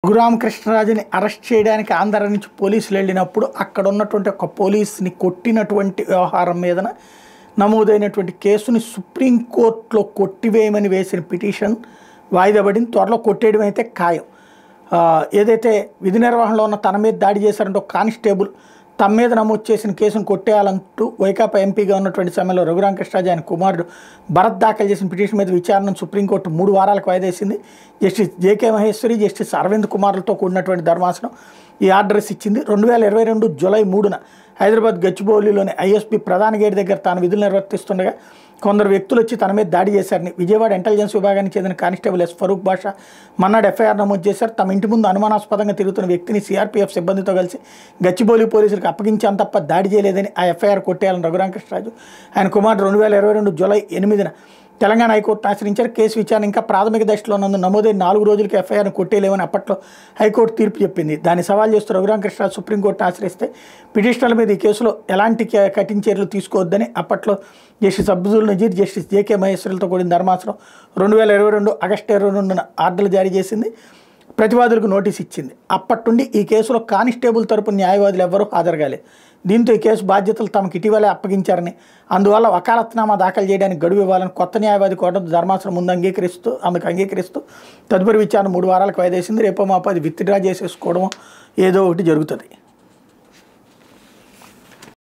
రఘురామకృష్ణరాజుని arrest చేయడానికి ఆంధ్ర నుంచి పోలీసులు వెళ్ళినప్పుడు అక్కడ ఉన్నటువంటి ఒక పోలీస్ని కొట్టినటువంటి వ్యవహారం మీదన నమోదైనటువంటి కేసుని సుప్రీంకోర్టులో కొట్టివేయమని వేసిన పిటిషన్ వాయిదా పడింది. త్వరలో కొట్టేయడం అయితే ఖాయం. ఏదైతే విధి నిర్వహణలో ఉన్న తన మీద దాడి చేశారంటే ఒక కానిస్టేబుల్ తమ మీద నమోదు చేసిన కేసును కొట్టేయాలంటూ వైకాపా ఎంపీగా ఉన్నటువంటి సమయంలో రఘురామకృష్ణరాజు ఆయన కుమారుడు భరత్ దాఖలు చేసిన పిటిషన్ మీద విచారణను సుప్రీంకోర్టు 3 వారాలకు వాయిదా వేసింది. Justice J K Maheshwari, justice Arvind కుమార్లతో కూడినటువంటి ధర్మాసనం ఈ ఆర్డర్స్ ఇచ్చింది. 2022 జూలై 3న హైదరాబాద్ గచ్చిబౌలిలోని ఐఎస్పీ ప్రధాన గేట్ దగ్గర తాను విధులు నిర్వర్తిస్తుండగా కొందరు వ్యక్తులు వచ్చి తన మీద దాడి చేశారని విజయవాడ ఇంటెలిజెన్స్ విభాగానికి చెందిన కానిస్టేబుల్ ఎస్ ఫరూక్ బాషా మన్నాడు ఎఫ్ఐఆర్ నమోదు చేశారు. తమ ఇంటి ముందు అనుమానాస్పదంగా తిరుగుతున్న వ్యక్తిని సిఆర్పీఎఫ్ సిబ్బందితో కలిసి గచ్చిబౌలి పోలీసులకు అప్పగించాను తప్ప దాడి చేయలేదని ఆ ఎఫ్ఐఆర్ కొట్టేయాలని రఘురామకృష్ణరాజు ఆయన కుమారుడు 2022 జూలై 8న తెలంగాణ హైకోర్టును ఆశ్రయించారు. కేసు విచారణ ఇంకా ప్రాథమిక దశలో నమోదైన 4 రోజులకి ఎఫ్ఐఆర్ను కొట్టేయలేమని అప్పట్లో హైకోర్టు తీర్పు చెప్పింది. దాన్ని సవాల్ చేస్తూ రఘురామకృష్ణరాజు సుప్రీంకోర్టును ఆశ్రయిస్తే పిటిషనర్ల మీద ఈ కేసులో ఎలాంటి కఠిన చర్యలు తీసుకోవద్దని అప్పట్లో justice Abdul Nazeer, justice J K మహేశ్వరులతో కూడిన ధర్మాసనం 2022 ఆగస్టు 22న ఆర్డర్లు జారీ చేసింది. ప్రతివాదులకు నోటీస్ ఇచ్చింది. అప్పటి నుండి ఈ కేసులో కానిస్టేబుల్ తరపున న్యాయవాదులు ఎవ్వరూ హాజరు కాలేదు. దీంతో ఈ కేసు బాధ్యతలు తమకు ఇటీవలే అప్పగించారని, అందువల్ల వకాలత్నామా దాఖలు చేయడానికి గడువు ఇవ్వాలని కొత్త న్యాయవాది కోరడం ధర్మాసనం ముందు అంగీకరిస్తూ తదుపరి విచారణ 3 వారాలకు వాయిదా వేసింది. రేపో మాపో అది విత్డ్రా చేసేసుకోవడం ఏదో ఒకటి జరుగుతుంది.